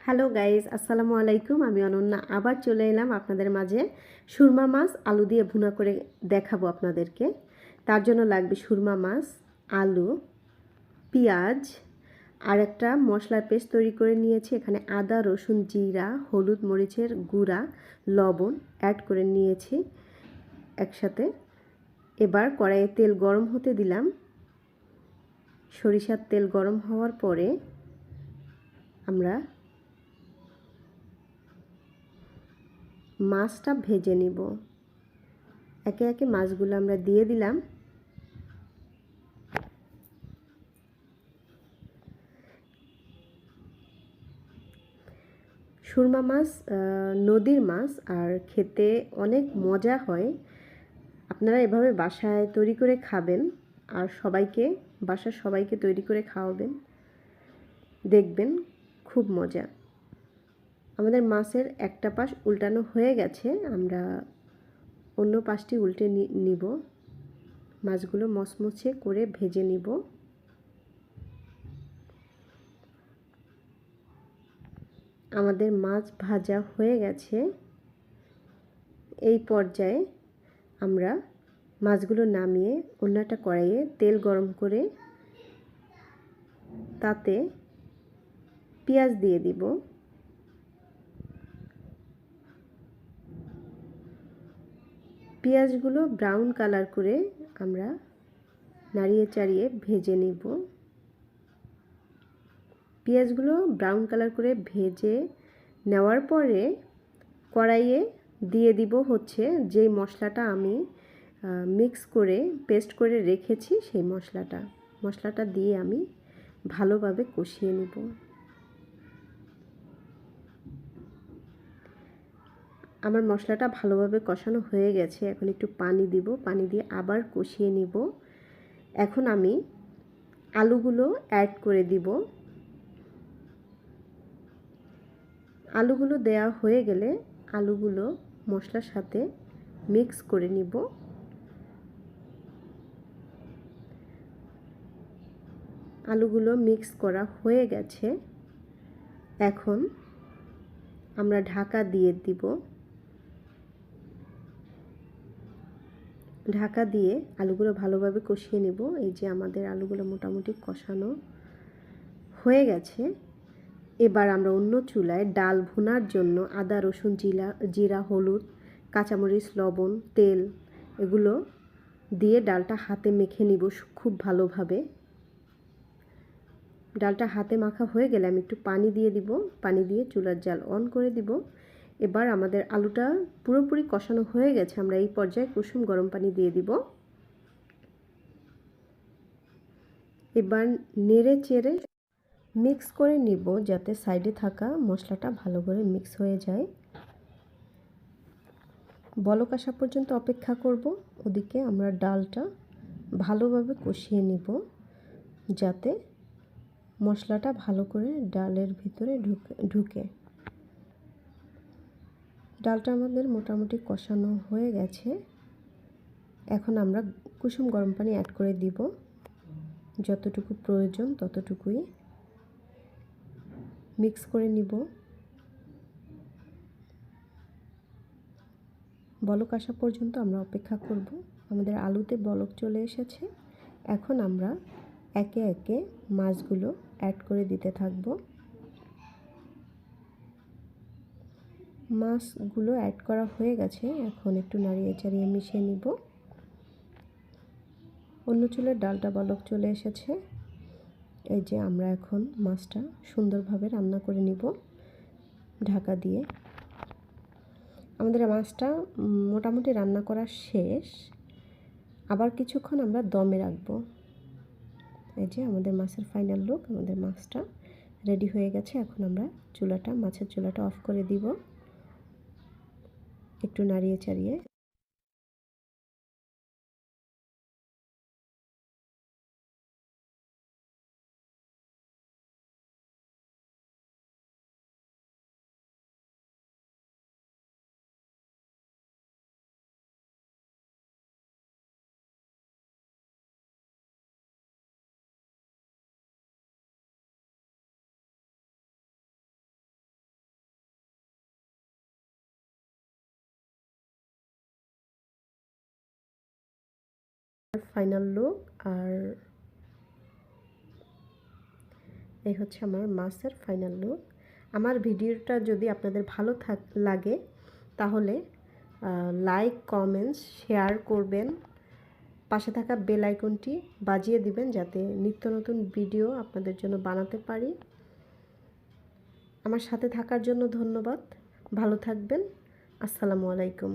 Hello guys, আসসালামু আলাইকুম। আমি অনন্যা আবার চলে এলাম আপনাদের মাঝে। সুরমা মাছ আলু দিয়ে ভুনা করে দেখাবো আপনাদেরকে। তার জন্য লাগবে সুরমা মাছ, আলু, পেঁয়াজ আর একটা মশলার পেস্ট তৈরি করে নিয়েছি। এখানে আদা, রসুন, জিরা, হলুদ, মরিচের গুঁড়া, লবণ অ্যাড করে নিয়েছি একসাথে। এবার কড়াইয়ে তেল গরম হতে দিলাম। সরিষার তেল গরম হওয়ার পরে আমরা মাছটা ভেজে নিব। একে একে মাছগুলো আমরা দিয়ে দিলাম। সুরমা মাছ নদীর মাছ আর খেতে অনেক মজা হয়। আপনারা এভাবে বাসায় তৈরি করে খাবেন আর বাসার সবাইকে তৈরি করে খাওয়াবেন, দেখবেন খুব মজা। আমাদের মাছের একটা পাশ উল্টানো হয়ে গেছে, আমরা অন্য পাশটি উল্টে নিব। মাছগুলো মচমচে করে ভেজে নিব। আমাদের মাছ ভাজা হয়ে গেছে। এই পর্যায়ে আমরা মাছগুলো নামিয়ে অন্য একটা কড়াইয়ে তেল গরম করে তাতে পেঁয়াজ দিয়ে দিব। পেঁয়াজগুলো ব্রাউন কালার করে আমরা নাড়িয়ে চাড়িয়ে ভেজে নিব। পেঁয়াজগুলো ব্রাউন কালার করে ভেজে নেওয়ার পরে কড়াইয়ে দিয়ে দিব হচ্ছে যেই মশলাটা আমি মিক্স করে পেস্ট করে রেখেছি, সেই মশলাটা দিয়ে আমি ভালোভাবে কষিয়ে নিব। আমার মশলাটা ভালোভাবে কষানো হয়ে গেছে। এখন একটু পানি দিব, পানি দিয়ে আবার কষিয়ে নিব। এখন আমি আলুগুলো অ্যাড করে দিব। আলুগুলো দেওয়া হয়ে গেলে আলুগুলো মশলার সাথে মিক্স করে নিব। আলুগুলো মিক্স করা হয়ে গেছে। এখন আমরা ঢাকা দিয়ে দিব। ঢাকা দিয়ে আলুগুলো ভালোভাবে কষিয়ে নেব। এই যে আমাদের আলুগুলো মোটামুটি কষানো হয়ে গেছে। এবার আমরা অন্য চুলায় ডাল ভুনার জন্য আদা, রসুন, জিরা, হলুদ, কাঁচামরিচ, লবণ, তেল এগুলো দিয়ে ডালটা হাতে মেখে নিব খুব ভালোভাবে। ডালটা হাতে মাখা হয়ে গেলে আমি একটু পানি দিয়ে দিব। পানি দিয়ে চুলার জাল অন করে দিব। এবার আমাদের আলুটা পুরোপুরি কষানো হয়ে গেছে। আমরা এই পর্যায়ে কুসুম গরম পানি দিয়ে দিব। এবার নেড়ে চেড়ে মিক্স করে নিব যাতে সাইডে থাকা মশলাটা ভালো করে মিক্স হয়ে যায়। বলক আসা পর্যন্ত অপেক্ষা করব। ওদিকে আমরা ডালটা ভালোভাবে কষিয়ে নিব যাতে মশলাটা ভালো করে ডালের ভিতরে ঢুকে। ডালটা আমাদের মোটামুটি কষানো হয়ে গেছে। এখন আমরা কুসুম গরম পানি অ্যাড করে দিব। যতটুকু প্রয়োজন ততটুকুই মিক্স করে নিব। বলক আসা পর্যন্ত আমরা অপেক্ষা করব। আমাদের আলুতে বলক চলে এসেছে। এখন আমরা একে একে মাছগুলো অ্যাড করে দিতে থাকব। মাছগুলো অ্যাড করা হয়ে গেছে। এখন একটু নাড়িয়ে চাড়িয়ে মিশিয়ে নিব। অন্য চুলের ডালটা বলক চলে এসেছে। এই যে আমরা এখন মাছটা সুন্দরভাবে রান্না করে নিব ঢাকা দিয়ে। আমাদের মাছটা মোটামুটি রান্না করা শেষ। আবার কিছুক্ষণ আমরা দমে রাখব। এই যে আমাদের মাছের ফাইনাল লুক। আমাদের মাছটা রেডি হয়ে গেছে। এখন আমরা মাছের চুলাটা অফ করে দিব, একটু নাড়িয়ে চাড়িয়ে। Final look. আর এই হচ্ছে আমার মাছের ফাইনাল লুক। আমার ভিডিওটা যদি আপনাদের ভালো লাগে তাহলে লাইক, কমেন্টস, শেয়ার করবেন। পাশে থাকা বেল আইকনটি বাজিয়ে দিবেন যাতে নিত্য নতুন ভিডিও আপনাদের জন্য বানাতে পারি। আমার সাথে থাকার জন্য ধন্যবাদ। ভালো থাকবেন। আসসালামু আলাইকুম।